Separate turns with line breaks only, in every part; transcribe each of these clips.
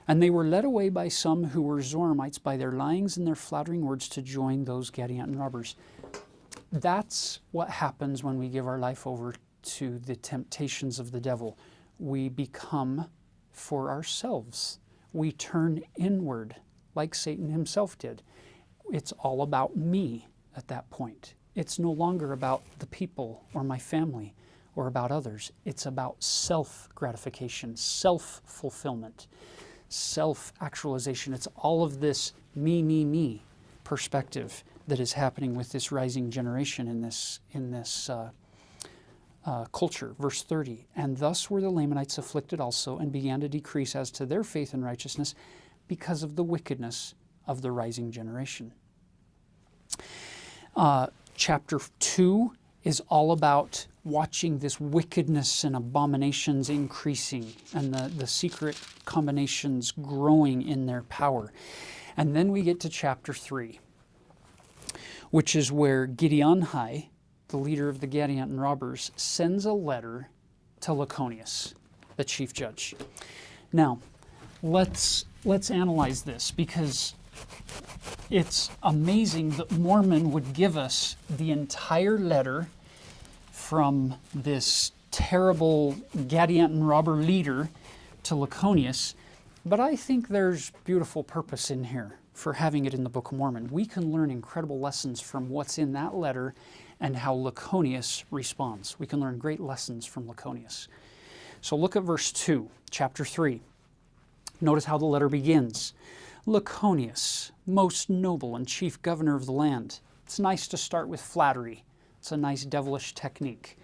And they were led away by some who were Zoramites by their lyings and their flattering words to join those Gadianton robbers. That's what happens when we give our life over to the temptations of the devil. We become for ourselves. We turn inward like Satan himself did. It's all about me at that point. It's no longer about the people or my family or about others. It's about self-gratification, self-fulfillment, self-actualization. It's all of this me perspective that is happening with this rising generation in this culture. Verse 30, and thus were the Lamanites afflicted also, and began to decrease as to their faith and righteousness because of the wickedness of the rising generation. Chapter 2 is all about watching this wickedness and abominations increasing and the secret combinations growing in their power. And then we get to chapter 3, which is where Gideonhai, the leader of the Gadianton robbers, sends a letter to Laconius, the chief judge. Now, let's analyze this, because it's amazing that Mormon would give us the entire letter from this terrible Gadianton robber leader to Laconius, but I think there's beautiful purpose in here for having it in the Book of Mormon. We can learn incredible lessons from what's in that letter and how Laconius responds. We can learn great lessons from Laconius. So look at verse 2, chapter 3. Notice how the letter begins. Laconius, most noble and chief governor of the land. It's nice to start with flattery. It's a nice devilish technique.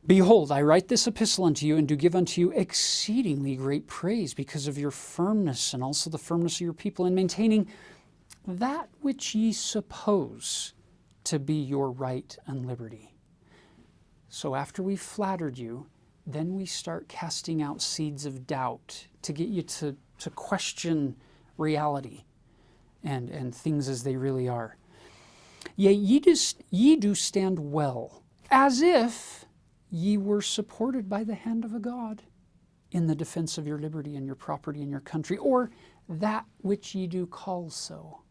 Behold, I write this epistle unto you, and do give unto you exceedingly great praise because of your firmness, and also the firmness of your people in maintaining that which ye suppose to be your right and liberty. So after we've flattered you, then we start casting out seeds of doubt to get you to question reality and things as they really are. Yea, ye do stand well, as if ye were supported by the hand of a God in the defense of your liberty and your property and your country, or that which ye do call so.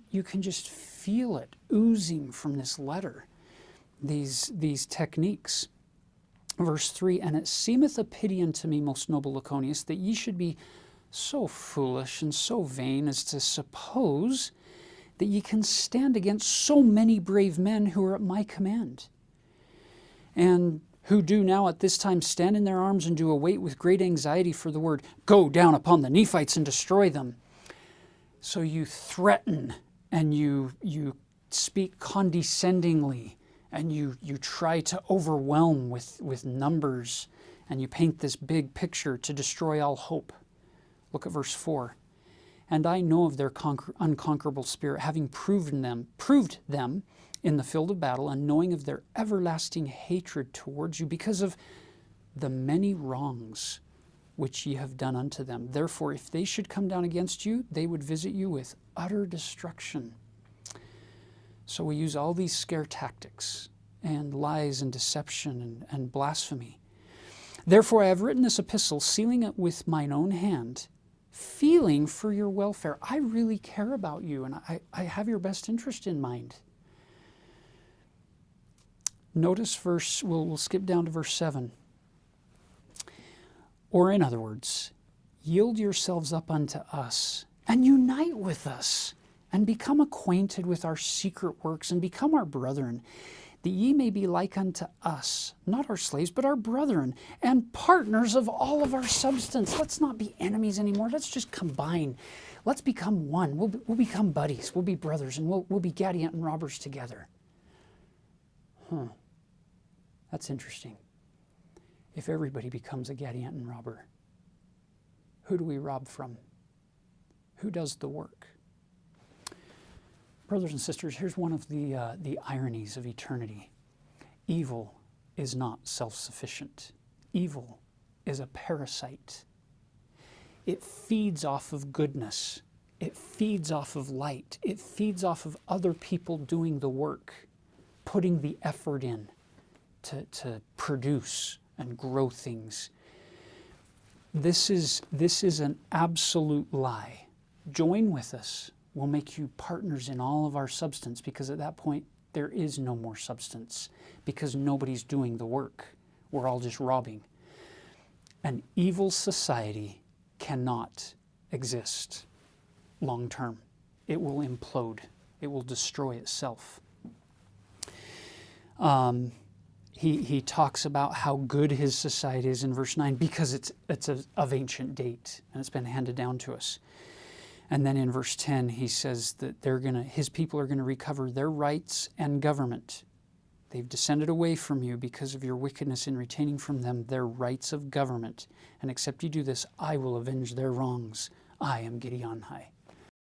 You can just feel it oozing from this letter, these techniques. Verse 3, and it seemeth a pity unto me, most noble Laconius, that ye should be so foolish and so vain as to suppose that ye can stand against so many brave men who are at my command, and who do now at this time stand in their arms and do await with great anxiety for the word, go down upon the Nephites and destroy them. So you threaten and you speak condescendingly, and you try to overwhelm with numbers, and you paint this big picture to destroy all hope. Look at verse 4. And I know of their unconquerable spirit, having proved them in the field of battle, and knowing of their everlasting hatred towards you, because of the many wrongs which ye have done unto them. Therefore, if they should come down against you, they would visit you with utter destruction. So we use all these scare tactics and lies and deception and blasphemy. Therefore I have written this epistle, sealing it with mine own hand, feeling for your welfare. I really care about you, and I have your best interest in mind. Notice we'll skip down to verse 7. Or in other words, yield yourselves up unto us, and unite with us, and become acquainted with our secret works, and become our brethren, that ye may be like unto us, not our slaves, but our brethren, and partners of all of our substance. Let's not be enemies anymore. Let's just combine. Let's become one. We'll become buddies. We'll be brothers, and we'll be Gadianton robbers together. That's interesting. If everybody becomes a Gadianton robber, who do we rob from? Who does the work? Brothers and sisters, here's one of the ironies of eternity. Evil is not self-sufficient. Evil is a parasite. It feeds off of goodness. It feeds off of light. It feeds off of other people doing the work, putting the effort in to produce and grow things. This is an absolute lie. Join with us. We'll make you partners in all of our substance, because at that point there is no more substance, because nobody's doing the work. We're all just robbing. An evil society cannot exist long term. It will implode. It will destroy itself. He talks about how good his society is in verse 9, because it's of ancient date and it's been handed down to us. And then in verse 10 he says that his people are going to recover their rights and government. They've descended away from you because of your wickedness in retaining from them their rights of government. And except you do this, I will avenge their wrongs. I am Gideon High.